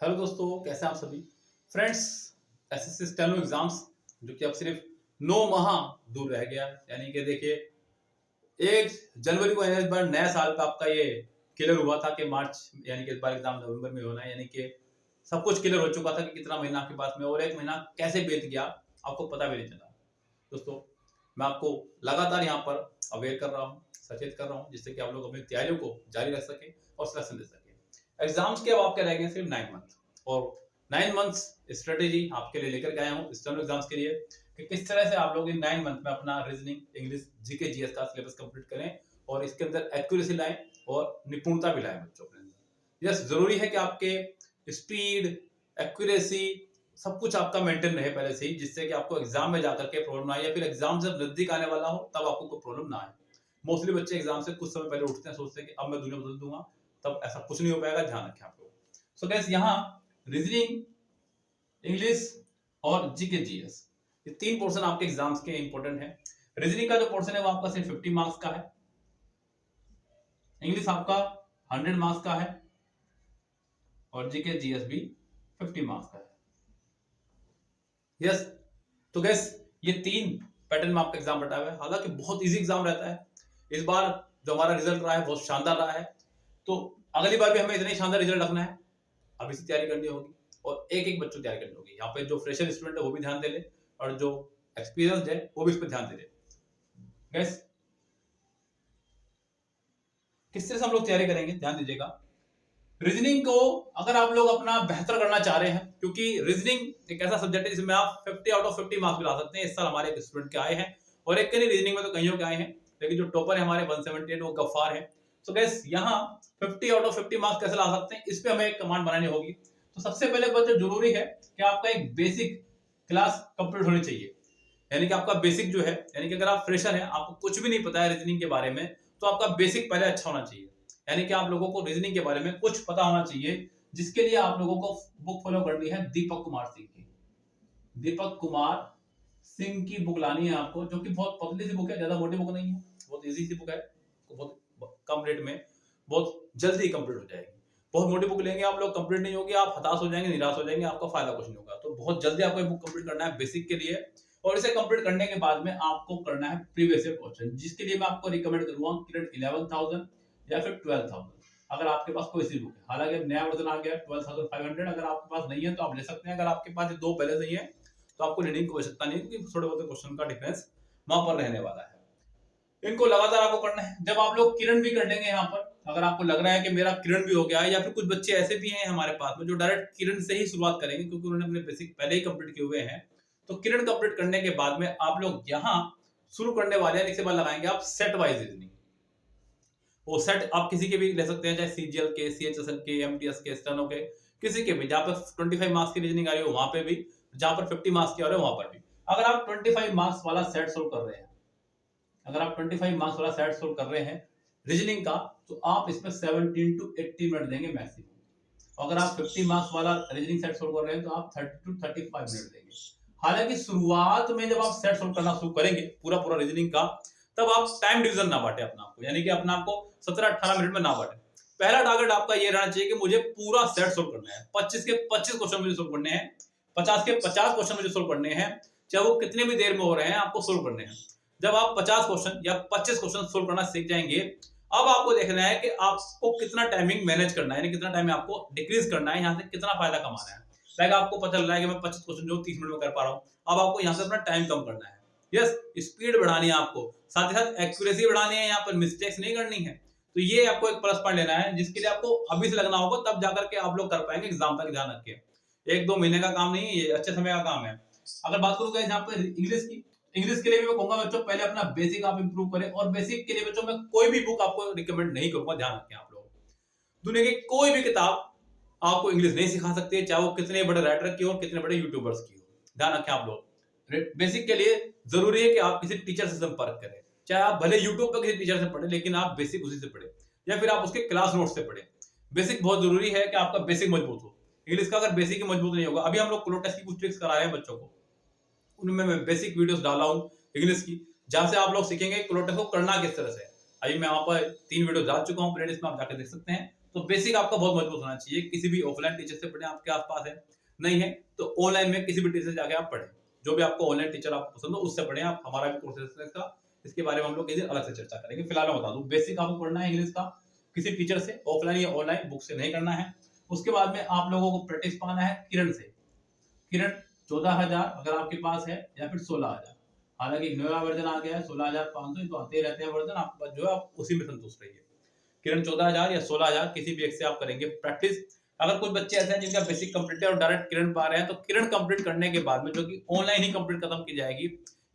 Hello दोस्तों, कैसे हैं आप सभी फ्रेंड्स। एसएससी स्टेनो एग्जाम्स जो कि अब सिर्फ 9 माह दूर रह गया है। यानी कि देखिए 1 जनवरी को इस बार नया साल पे आपका ये क्लियर हुआ था कि मार्च यानी कि इस बार एग्जाम नवंबर में होना है। यानी कि सब कुछ क्लियर हो चुका था कि कितना महीना आपके पास में और एक महीना कैसे बीत गया आपको पता भी नहीं चला। दोस्तों, मैं आपको लगातार यहाँ पर अवेयर कर रहा हूँ, सचेत कर रहा हूँ, जिससे कि आप लोग अपनी तैयारियों को जारी रख सकें और सिलेक्शन दे सकें। एग्जाम्स के अब आपके रह गए सिर्फ 9 मंथ और 9 मंथ्स स्ट्रेटेजी आपके लिए लेकर के आया हूँ एक्सटर्नल एग्जाम्स के लिए कि किस तरह से आप लोग इन 9 मंथ में अपना रीजनिंग, इंग्लिश, जीके, जीएस का सिलेबस कंप्लीट करें और इसके अंदर एक्यूरेसी लाएं और निपुणता भी लाएं बच्चों के अंदर। यस, जरूरी है कि आपके स्पीड, एक्यूरेसी सब कुछ आपका मेंटेन रहे पहले से ही, जिससे कि आपको एग्जाम में जाकर के प्रॉब्लम ना आए या फिर एग्जाम जब नजदीक आने वाला हो तब आपको कोई प्रॉब्लम ना आए। मोस्टली बच्चे एग्जाम से कुछ समय पहले उठते हैं, सोचते हैं कि अब मैं दुनिया बदल दूंगा, तब ऐसा कुछ नहीं हो पाएगा, ध्यान रखें आप लोग। सो गाइस, यहाँ रीजनिंग, इंग्लिश और जीके जीएस ये 3 पोर्शन आपके एग्जाम्स के इंपॉर्टेंट है। रीजनिंग का जो पोर्शन है वो आपका सिर्फ 50 मार्क्स का है। इंग्लिश आपका 100 मार्क्स का है और जीके जीएस भी 50 मार्क्स का है। यस, तो गैस ये 3 पैटर्न में आपका एग्जाम बटा हुआ है। हालांकि बहुत इजी एग्जाम रहता है। इस बार जो हमारा रिजल्ट रहा है बहुत शानदार रहा है, तो अगली बार भी हमें इतना ही शानदार रिजल्ट रखना है। अभी से तैयारी करनी होगी और एक एक बच्चों की तैयारी करनी होगी। यहाँ पे जो फ्रेशर स्टूडेंट है वो भी ध्यान दे ले और जो एक्सपीरियंस है वो भी इस पर ध्यान दे ले। गैस, किस तरह से हम लोग तैयारी करेंगे ध्यान दीजिएगा। रीजनिंग को अगर आप लोग अपना बेहतर करना चाह रहे हैं, क्योंकि रीजनिंग एक ऐसा सब्जेक्ट है जिसमें आप 50 आउट ऑफ 50 मार्क्स भी ला सकते हैं। इस साल हमारे एक स्टूडेंट के आए हैं और एक के नहीं, रीजनिंग में तो कईयों के आए हैं, लेकिन जो टॉपर है हमारे 178 वो गफ्फार है। सो गैस, यहाँ 50 आउट ऑफ 50 मार्क्स कैसे ला सकते हैं, इस पे हमें एक कमांड बनानी होगी। तो सबसे पहले बच्चों जरूरी है कि आपका एक बेसिक क्लास कंप्लीट होनी चाहिए। यानी कि आपका बेसिक जो है, यानी कि अगर आप फ्रेशर हैं, आपको कुछ भी नहीं पता है रीजनिंग के बारे में, तो आपका बेसिक पहले अच्छा होना चाहिए। यानी कि आप लोगों को रीजनिंग के बारे में कुछ पता होना चाहिए, जिसके लिए आप लोगों को बुक फॉलो करनी है दीपक कुमार सिंह की। दीपक कुमार सिंह की बुक लानी है आपको, जो कि बहुत पतली सी बुक है, ज्यादा मोटी बुक नहीं है, बहुत इजी सी बुक है, बहुत कम रेट में बहुत जल्दी कंप्लीट हो जाएगी। बहुत मोटी बुक लेंगे आप लोग, कंप्लीट नहीं होगी, आप हताश हो जाएंगे, निराश हो जाएंगे, आपका फायदा कुछ नहीं होगा। तो बहुत जल्दी आपको बुक कंप्लीट करना है बेसिक के लिए, और इसे कंप्लीट करने के बाद में आपको करना है प्रीवियस ईयर क्वेश्चन, जिसके लिए मैं आपको रिकमेंड करूंगा किरण 11,000 या फिर 12,000, अगर आपके पास कोई सी बुक है। हालांकि नया वर्जन आ गया 12,500, अगर आपके पास नहीं है तो आप ले सकते हैं। अगर आपके पास ये दो पहले से ही है तो आपको लेने की आवश्यकता नहीं है, क्योंकि थोड़े बहुत क्वेश्चन का डिफरेंस वहां पर रहने वाला है। इनको लगातार आपको करना है। जब आप लोग किरण भी कर लेंगे यहाँ पर, अगर आपको लग रहा है कि मेरा किरण भी हो गया है, या फिर कुछ बच्चे ऐसे भी हैं हमारे पास में जो डायरेक्ट किरण से ही शुरुआत करेंगे क्योंकि उन्होंने अपने बेसिक पहले ही कंप्लीट किए हुए हैं, तो किरण कंप्लीट करने के बाद में आप लोग यहाँ शुरू करने वाले हैं, इसके बाद लगाएंगे आप सेट वाइज रीजनिंग। वो सेट आप किसी के भी ले सकते हैं, चाहे सीजीएल के, सीएचएसएल के, एमटीएस के, स्टेनो के, किसी के भी, जहां पर 25 मार्क्स की रीजनिंग आ रही हो वहां पे भी, जहां पर 50 मार्क्स की आ रही हो वहां पर भी। अगर आप 25 मार्क्स वाला सेट सोल्व कर रहे हैं, अगर आप 25 मार्क्स वाला सेट सोल्व कर रहे हैं रीजनिंग का, तो आप इसमें 17 to 18 मिनट देंगे मैक्सिमम। अगर आप 50 मार्क्स वाला रीजनिंग सेट सोल्व कर रहे हैं तो आप 30 to 35 मिनट देंगे। हालांकि शुरुआत में जब आप सेट सोल्व करना शुरू करेंगे पूरा पूरा रीजनिंग का, तब आप टाइम डिवीजन ना बांटे अपना आपको, यानी कि अपना आपको 17-18 मिनट में ना बांटे। पहला टारगेट आपका ये रहना चाहिए कि मुझे पूरा सेट सोल्व करना है। 25 के 25 क्वेश्चन मुझे सोल्व करने हैं, 50 के 50 क्वेश्चन मुझे सोल्व करने हैं, चाहे वो कितने भी देर में हो रहे हैं, आपको सोल्व करने हैं। जब आप 50 क्वेश्चन या 25 क्वेश्चन सोल्व करना सीख जाएंगे, अब आपको देखना है कि आपको कितना टाइमिंग मैनेज करना है, यानी कितना टाइम आपको डिक्रीज करना है, यहाँ से कितना फायदा कमाना है। लाइक आपको पता चल रहा है कि मैं 25 क्वेश्चन जो 30 मिनट में कर पा रहा हूँ, अब आपको यहाँ से अपना टाइम कम करना है। यस, स्पीड बढ़ानी है आपको, साथ ही साथ एक्यूरेसी बढ़ानी है, यहाँ पर मिस्टेक्स नहीं करनी है। तो ये आपको एक प्लस पॉइंट लेना है, जिसके लिए आपको अभी से लगना होगा, तब जाकर के आप लोग कर पाएंगे एग्जाम तक। ध्यान रखिए, 1-2 महीने का काम नहीं है, ये अच्छे समय का काम है। अगर बात करूंगा यहाँ पर इंग्लिश की, इंग्लिश के लिए भी मैं कहूंगा बच्चों पहले अपना बेसिक आप इंप्रूव करें, और बेसिक के लिए बच्चों मैं कोई भी बुक आपको रिकमेंड नहीं करूंगा। ध्यान रखें आप लोग, दुनिया की कोई भी किताब आपको इंग्लिश नहीं सिखा सकती है, चाहे वो कितने बड़े राइटर की हो, कितने बड़े यूट्यूबर्स की हो। ध्यान रखें आप लोग, बेसिक के लिए जरूरी है कि आप किसी टीचर से संपर्क करें, चाहे आप भले यूट्यूब पर किसी टीचर से पढ़े, लेकिन आप बेसिक उसी से पढ़े, या फिर आप उसके क्लास नोट से पढ़े। बेसिक बहुत जरूरी है कि आपका बेसिक मजबूत हो। इंग्लिश का अगर बेसिक ही मजबूत नहीं होगा, अभी हम लोग क्लो टेस्ट की कुछ ट्रिक्स करा रहे हैं बच्चों को, उनमें मैं बेसिक वीडियोस डाला हूँ इंग्लिश की, जहां से आप लोग सीखेंगे क्लो टेस्ट को करना किस तरह से। अभी मैं वहां पर 3 वीडियो डाल चुका हूँ प्लेलिस्ट में, आप जाकर देख सकते हैं। तो बेसिक आपका बहुत मजबूत होना चाहिए। किसी भी ऑफलाइन टीचर से पढ़ें, आपके आसपास है, नहीं है तो ऑनलाइन में किसी भी टीचर से जाके आप पढ़ें। जो भी आपको ऑनलाइन टीचर आपको पसंद हो उससे पढ़ें आप। हमारा भी कोर्स है इसका, इसके बारे में हम लोग किसी दिन अलग से चर्चा करेंगे। फिलहाल मैं बता दूं, बेसिक आपको पढ़ना है इंग्लिश का किसी टीचर से, ऑफलाइन या ऑनलाइन, बुक से नहीं करना है। उसके बाद में आप लोगों को प्रैक्टिस पाना है किरण से। किरण 14,000 अगर आपके पास है, या फिर 16,000। हालांकि नया वर्जन आ गया है 16,500, तो आते ही रहते हैं वर्जन, आपके पास जो है आप उसी में संतुष्ट रहिए। किरण 14,000 या 16,000 किसी भी एक से आप करेंगे प्रैक्टिस। अगर कुछ बच्चे ऐसे हैं जिनका बेसिक कंप्लीट है और डायरेक्ट किरण पा रहे हैं, तो किरण कंप्लीट करने के बाद में, जो कि ऑनलाइन ही कंप्लीट खत्म की जाएगी,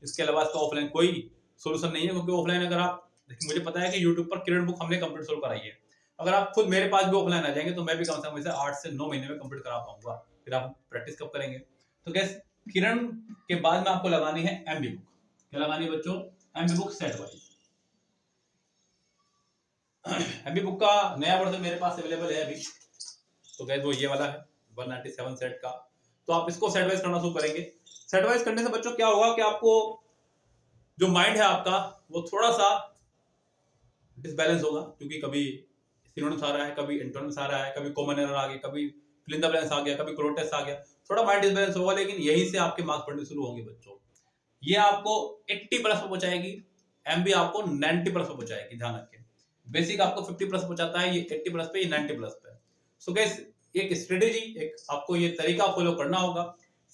इसके अलावा इसका ऑफलाइन कोई सोल्यूशन नहीं है। क्योंकि ऑफलाइन अगर आप, मुझे पता है कि यूट्यूब पर किरण बुक हमने कंप्लीट सोल्व कराई है, अगर आप खुद मेरे पास भी ऑफलाइन आ जाएंगे तो मैं भी कम से कम इसे 8 से 9 महीने में कंप्लीट करा पाऊंगा। फिर आप प्रैक्टिस कब करेंगे? तो गैस, किरण के बाद में आपको लगानी है एमबी बुक। क्या लगानी है बच्चों? MB book set wise. MB book का नया वर्जन मेरे पास अवेलेबल है अभी, तो गैस वो ये वाला है 197 सेट का। तो आप इसको सेट वाइज करना शुरू करेंगे। सेट वाइज करने से बच्चों क्या होगा कि आपको जो माइंड है आपका वो थोड़ा सा डिसबैलेंस होगा, क्योंकि कभी सिनोनिम्स आ रहा है, कभी एंटोनिम्स आ रहा है, कभी कॉमन एरर आ गया, कभी फिल इन द ब्लैंक्स आ गया, कभी क्रोटेस आ गया, थोड़ा माइंड डिसबैलेंस होगा, लेकिन यहीं से आपके मार्क्स पड़ने शुरू होंगे बच्चों। ये आपको 80 प्लस पे पहुंचाएगी, एमबी आपको 90 प्लस पे पहुंचाएगी, ध्यान रखें। बेसिक आपको 50 प्लस पहुंचाता है, ये 80 प्लस पे, ये 90 प्लस पे। सो गाइस, एक स्ट्रेटेजी, एक आपको ये तरीका फॉलो करना होगा।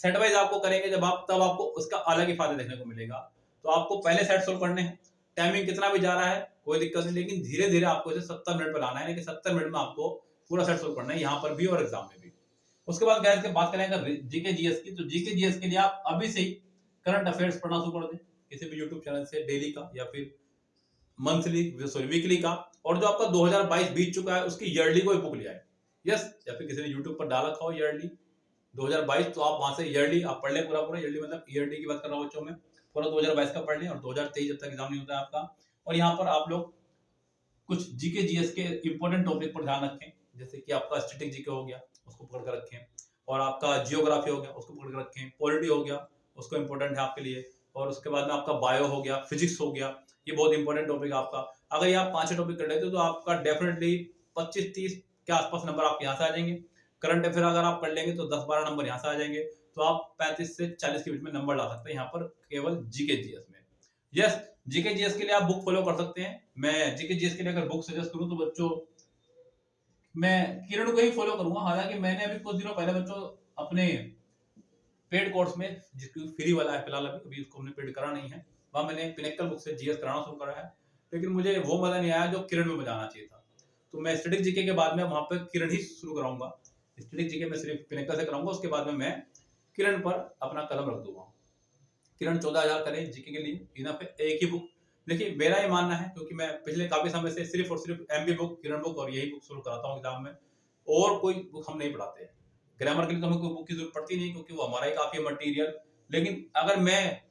सेट वाइज आपको करेंगे जब आप, तब आपको उसका अलग ही फायदा देखने को मिलेगा। तो आपको पहले सेट सोल्व करने हैं, टाइमिंग कितना भी जा रहा है कोई दिक्कत नहीं, लेकिन धीरे धीरे आपको इसे 70 मिनट पर लाना है, लेकिन 70 मिनट में आपको पूरा सेट सोल्व करना है, यहाँ पर भी और एग्जाम में भी। उसके बाद गैस के बात करेंगे जीके जीएस की। तो जीके जीएस के लिए आप अभी से ही करंट अफेयर्स पढ़ना शुरू कर दें, किसी भी यूट्यूब चैनल से, डेली का या फिर मंथली, सॉरी वीकली का। और जो आपका 2022 बीत चुका है उसकी ईयरली कोई बुक ले आए, यस, या फिर किसी ने यूट्यूब पर डाल रखा हो ईयरली 2022, तो आप वहां से ईयरली आप पढ़ लें, पूरा पूरा ईयरली, मतलब ईयरली की बात कर रहा हूँ बच्चों में, पूरा 2022 का पढ़ लें, और 2023 जब तक एग्जाम नहीं होता है आपका। और यहाँ पर आप लोग कुछ जीके जीएस के इंपॉर्टेंट टॉपिक पर ध्यान रखें, जैसे कि आपका स्टैटिक जीके हो गया, उसको पकड़ कर रखें, और आपका जियोग्राफी हो गया, उसको पकड़ कर रखें, पॉलिटी हो गया, उसको इंपॉर्टेंट है आपके लिए, और उसके बाद में आपका बायो हो गया, फिजिक्स हो गया, ये बहुत इंपॉर्टेंट टॉपिक है आपका। अगर ये आप 5 टॉपिक कर लेते हो तो आपका डेफिनेटली 25-30 के आसपास नंबर आपके यहाँ से आ जाएंगे। करंट अफेयर अगर आप कर लेंगे तो 10-12 नंबर यहाँ से आ जाएंगे, तो आप 35 से 40 के बीच में नंबर ला सकते हैं यहाँ पर केवल जीके जीएस में। यस, जीके जीएस के लिए आप बुक फॉलो कर सकते हैं। मैं जीके जीएस के लिए अगर बुक सजेस्ट करूं तो बच्चों मैं किरण को ही फॉलो करूंगा। हालांकि मैंने अभी कुछ दिनों पहले बच्चों अपने पेड कोर्स में, जिसकी फ्री वाला है फिलहाल, अभी उसको हमने पेड करा नहीं है, वहां मैंने पिनेकल बुक से जीएस कराना शुरू करा है, लेकिन मुझे वो मजा नहीं आया जो किरण में मजा आना चाहिए था। तो मैं स्टैटिक जीके के बाद में वहां पर किरण ही शुरू कराऊंगा। स्टैटिक जीके में सिर्फ पिनेकल से कराऊंगा, उसके बाद में मैं किरण पर अपना कदम रख दूंगा। किरण 14,000 करें जीके के लिए, इनफ है, एक ही बुक। देखिए मेरा ये मानना है, क्योंकि मैं पिछले काफी समय से सिर्फ और सिर्फ एमबी बुक, किरण बुक और यही बुक शुरू कराता हूँ एग्जाम में, और कोई बुक हम नहीं पढ़ाते हैं। ग्रामर के लिए तो हमें कोई बुक की जरूरत पड़ती नहीं, क्योंकि वो हमारा ही काफी है मटीरियल। लेकिन अगर मैं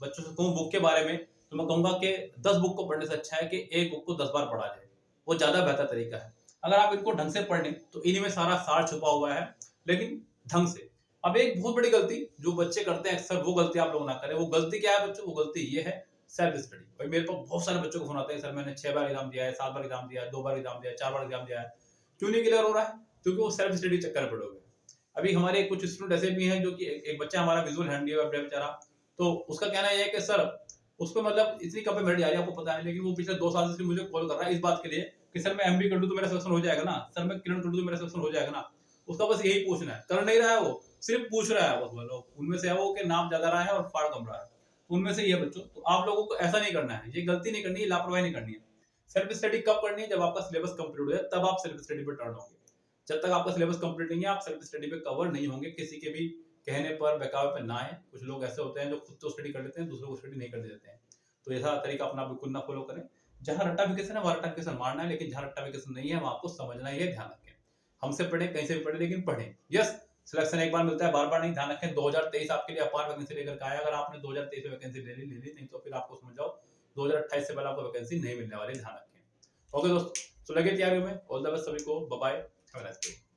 बच्चों से कहूँ बुक के बारे में, तो मैं कहूंगा कि 10 बुक को पढ़ने से अच्छा है कि एक बुक को 10 बार पढ़ा जाए, वो ज्यादा बेहतर तरीका है। अगर आप इनको ढंग से पढ़ लें तो इन्हीं में सारा सार छुपा हुआ है, लेकिन ढंग से। अब एक बहुत बड़ी गलती जो बच्चे करते हैं अक्सर, वो गलती आप लोग ना करें। वो गलती क्या है बच्चों? वो गलती ये है सेल्फ स्टडी। भाई मेरे पास बहुत सारे बच्चों को फोन आते हैं, सर मैंने 6 बार एग्जाम दिया है, 7 बार एग्जाम दिया है, 2 बार एग्जाम दिया है, 4 बार एग्जाम दिया है, क्यों नहीं क्लियर हो रहा है? क्योंकि वो सेल्फ स्टडी चक्कर में पड़े हुए। अभी हमारे कुछ स्टूडेंट ऐसे भी हैं जो कि एक बच्चा हमारा विजुअल हैंडिकैप्ड है बेचारा, तो उसका कहना यह है कि सर उसको मतलब इतनी कम पे मेरिट आ रही है, आपको पता है, लेकिन वो पिछले 2 साल से मुझे कॉल कर रहा है इस बात के लिए कि सर मैं एमबी कर लूं तो मेरा सिलेक्शन हो जाएगा ना, सर मैं किरण कर लूं तो मेरा सिलेक्शन हो जाएगा ना। उसका बस यही पूछना है, कर नहीं रहा है, वो सिर्फ पूछ रहा है बस। वो लोग उनमें से है वो कि नाम ज्यादा रहा है और फाड़ कम रहा है, उनमें से ये बच्चों। तो आप लोगों को ऐसा नहीं करना है, ये गलती नहीं करनी है, लापरवाही नहीं करनी है। सेल्फ स्टडी कब करनी है? जब आपका सिलेबस कंप्लीट हो जाए, तब आप सेल्फ स्टडी पर टर्न होंगे। जब तक आपका सिलेबस कंप्लीट नहीं है, आप सेल्फ स्टडी पे कवर नहीं होंगे। किसी के भी कहने पर, बहकावे पर ना आए। कुछ लोग ऐसे होते हैं जो खुद तो स्टडी कर लेते हैं, दूसरों को स्टडी नहीं कर देते हैं। तो ऐसा तरीका अपना बिल्कुल ना फॉलो करें। जहां रट्टाफिकेशन है वहां रट्टाफिकेशन मारना है, लेकिन जहां रट्टाफिकेशन नहीं है वहां आपको समझना ही है। ध्यान रखें, हमसे पढ़े, कहीं से भी पढ़े, लेकिन पढ़ें। यस, सिलेक्शन एक बार मिलता है, बार बार नहीं। ध्यान रखें, 2023 आपके लिए अपार वैकेंसी लेकर के आया। अगर आपने 2023 में वैकेंसी ले ली, नहीं तो फिर आपको समझ जाओ 2028 से पहले आपको वैकेंसी नहीं मिलने वाली। ध्यान रखें। ओके दोस्तों, तो लगे तैयारियों में। ऑल द बेस्ट सभी को, bye bye, have a nice day.